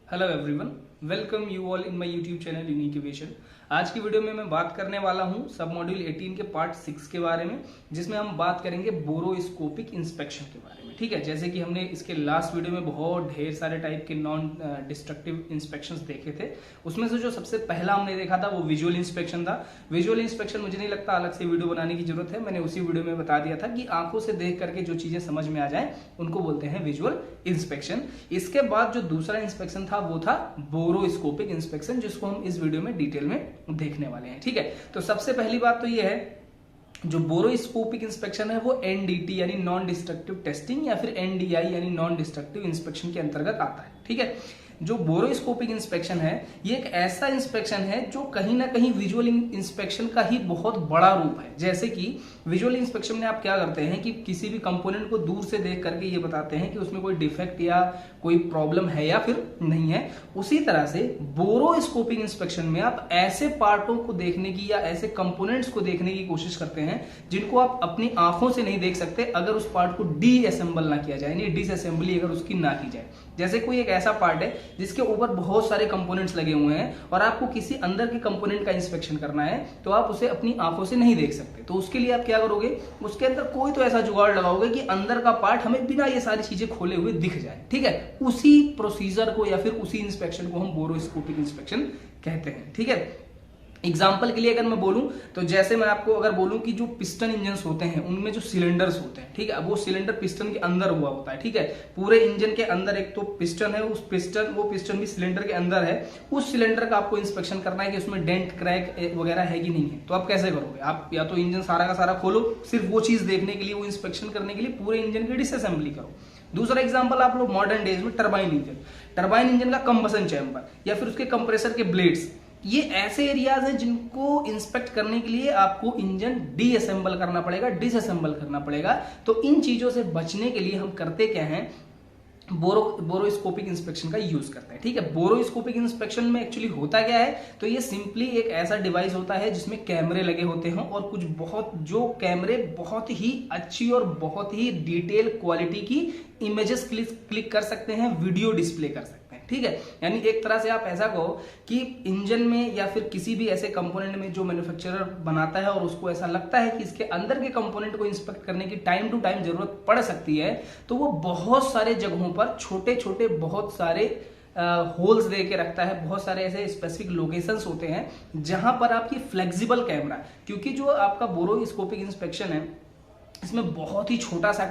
Hello everyone, welcome you all in my YouTube channel unique aviation. आज की video में मैं बात करने वाला हूं सब मॉड्यूल 18 के पार्ट 6 के बारे में, जिसमें हम बात करेंगे बोरोस्कोपिक इंस्पेक्शन के बारे में। ठीक है, जैसे कि हमने इसके लास्ट वीडियो में बहुत ढेर सारे टाइप के नॉन डिस्ट्रक्टिव इंस्पेक्शंस देखे थे। उसमें से जो सबसे पहला हमने देखा था वो विजुअल इंस्पेक्शन था। विजुअल इंस्पेक्शन मुझे नहीं लगता अलग से वीडियो बनाने की जरूरत है, मैंने उसी वीडियो में बता दिया था कि आंखों से देख करके जो चीजें समझ में आ जाए उनको बोलते हैं विजुअल इंस्पेक्शन। इसके बाद जो दूसरा इंस्पेक्शन था वो था बोरोस्कोपिक इंस्पेक्शन, जिसको हम इस वीडियो में डिटेल में देखने वाले हैं। ठीक है, तो सबसे पहली बात तो ये है, जो बोरोस्कोपिक इंस्पेक्शन है वो एनडीटी यानी नॉन डिस्ट्रक्टिव टेस्टिंग या फिर एनडीआई यानी नॉन डिस्ट्रक्टिव इंस्पेक्शन के अंतर्गत आता है। ठीक है, जो बोरोस्कोपिक इंस्पेक्शन है ये एक ऐसा इंस्पेक्शन है जो कहीं ना कहीं विजुअल इंस्पेक्शन का ही बहुत बड़ा रूप है। जैसे कि विजुअल इंस्पेक्शन में आप क्या करते हैं कि किसी भी कंपोनेंट को दूर से देख करके ये बताते हैं कि उसमें कोई डिफेक्ट या कोई प्रॉब्लम है या फिर नहीं है। उसी तरह से बोरोस्कोपिक इंस्पेक्शन में आप ऐसे पार्टों को देखने की या ऐसे कंपोनेंट्स को देखने की कोशिश करते हैं जिनको आप अपनी आंखों से नहीं देख सकते अगर उस पार्ट को डीअसेंबल ना किया जाए, यानी डिसअसेंबली अगर उसकी ना की जाए। जैसे कोई एक ऐसा पार्ट है जिसके ऊपर बहुत सारे कंपोनेंट्स लगे हुए हैं और आपको किसी अंदर के कंपोनेंट का इंस्पेक्शन करना है, तो आप उसे अपनी आंखों से नहीं देख सकते। तो उसके लिए आप क्या करोगे, उसके अंदर कोई तो ऐसा जुगाड़ लगाओगे कि अंदर का पार्ट हमें बिना ये सारी चीजें खोले हुए दिख जाए। ठीक है, उसी प्रोसीजर को या फिर उसी इंस्पेक्शन को हम बोरोस्कोपिक इंस्पेक्शन कहते हैं। ठीक है, एग्जाम्पल के लिए अगर मैं बोलूं तो जैसे मैं आपको अगर बोलूं कि जो पिस्टन इंजन होते हैं उनमें जो सिलेंडर्स होते हैं, ठीक है, वो सिलेंडर पिस्टन के अंदर हुआ होता है। ठीक है, पूरे इंजन के अंदर एक तो पिस्टन है, उस पिस्टन वो पिस्टन भी सिलेंडर के अंदर है। उस सिलेंडर का आपको इंस्पेक्शन करना है कि उसमें डेंट क्रैक वगैरह है कि नहीं है। तो आप कैसे करोगे, आप या तो इंजन सारा का सारा खोलो, सिर्फ वो चीज देखने के लिए, वो इंस्पेक्शन करने के लिए पूरे इंजन की डिसअसेंबली करो। दूसरा एग्जांपल आप लोग मॉडर्न डेज में टरबाइन इंजन का कंबसन चैम्बर या फिर उसके कंप्रेसर के ब्लेड्स, ये ऐसे एरियाज हैं जिनको इंस्पेक्ट करने के लिए आपको इंजन डीअसेंबल करना पड़ेगा, डिसअसेंबल करना पड़ेगा। तो इन चीजों से बचने के लिए हम करते क्या हैं, बोरोस्कोपिक इंस्पेक्शन का यूज करते हैं। ठीक है, बोरोस्कोपिक इंस्पेक्शन में एक्चुअली होता क्या है, तो ये सिंपली एक ऐसा डिवाइस होता है जिसमें कैमरे लगे होते हैं और कुछ जो कैमरे बहुत ही अच्छी और बहुत ही डिटेल क्वालिटी की इमेजेस क्लिक कर सकते हैं, वीडियो डिस्प्ले कर सकते हैं। ठीक है, यानी एक तरह से आप ऐसा कहो कि इंजन में या फिर किसी भी ऐसे कंपोनेंट में जो मैन्युफैक्चरर बनाता है और उसको ऐसा लगता है कि इसके अंदर के कंपोनेंट को इंस्पेक्ट करने की टाइम टू टाइम जरूरत पड़ सकती है, तो वो बहुत सारे जगहों पर छोटे छोटे बहुत सारे होल्स दे के रखता है। बहुत सारे ऐसे स्पेसिफिक लोकेशंस होते हैं जहां पर आपकी फ्लेक्सिबल कैमरा, क्योंकि जो आपका बोरोस्कोपिक इंस्पेक्शन है इसमें बहुत ही छोटा सा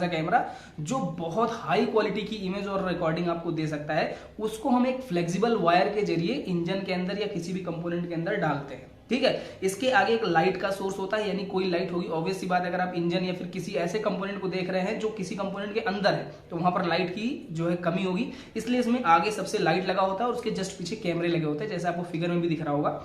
कैमरा जो बहुत हाई क्वालिटी की इमेज और रिकॉर्डिंग आपको दे सकता है, उसको हम एक फ्लेक्सिबल वायर के जरिए इंजन के अंदर या किसी भी कंपोनेंट के अंदर डालते हैं। ठीक है, इसके आगे एक लाइट का सोर्स होता है, यानी कोई लाइट होगी। ऑब्वियस सी बात, अगर आप इंजन या फिर किसी ऐसे कंपोनेंट को देख रहे हैं जो किसी कंपोनेंट के अंदर है, तो वहां पर लाइट की जो है कमी होगी, इसलिए इसमें आगे सबसे लाइट लगा होता है और उसके जस्ट पीछे कैमरे लगे होते हैं, जैसे आपको फिगर में भी दिख रहा होगा।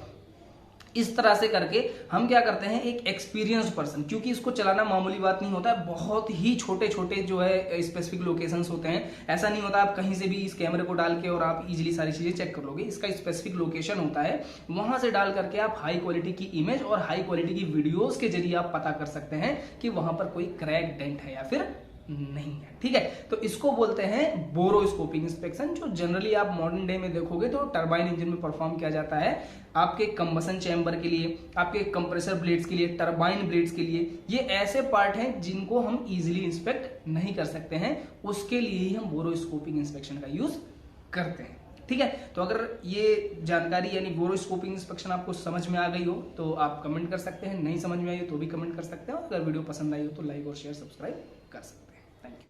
इस तरह से करके हम क्या करते हैं, एक एक्सपीरियंस पर्सन, क्योंकि इसको चलाना मामूली बात नहीं होता है, बहुत ही छोटे छोटे जो है स्पेसिफिक लोकेशंस होते हैं। ऐसा नहीं होता आप कहीं से भी इस कैमरे को डाल के और आप इजीली सारी चीजें चेक कर लोगे। इसका स्पेसिफिक लोकेशन होता है, वहां से डाल करके आप हाई क्वालिटी की इमेज और हाई क्वालिटी की वीडियोस के जरिए आप पता कर सकते हैं कि वहां पर कोई क्रैक डेंट है या फिर नहीं है। ठीक है, तो इसको बोलते हैं बोरोस्कोपिक इंस्पेक्शन, जो जनरली आप मॉडर्न डे में देखोगे तो टरबाइन इंजन में परफॉर्म किया जाता है। आपके कंबसन चैम्बर के लिए, आपके कंप्रेसर ब्लेड्स के लिए, टरबाइन ब्लेड्स के लिए, ये ऐसे पार्ट हैं जिनको हम इजीली इंस्पेक्ट नहीं कर सकते हैं, उसके लिए ही हम बोरोस्कोपिक इंस्पेक्शन का यूज करते हैं। ठीक है, तो अगर ये जानकारी यानी बोरोस्कोपिक इंस्पेक्शन आपको समझ में आ गई हो तो आप कमेंट कर सकते हैं, नहीं समझ में आई हो तो भी कमेंट कर सकते हैं, और अगर वीडियो पसंद आई हो तो लाइक और शेयर सब्सक्राइब कर सकते हैं। Thank you.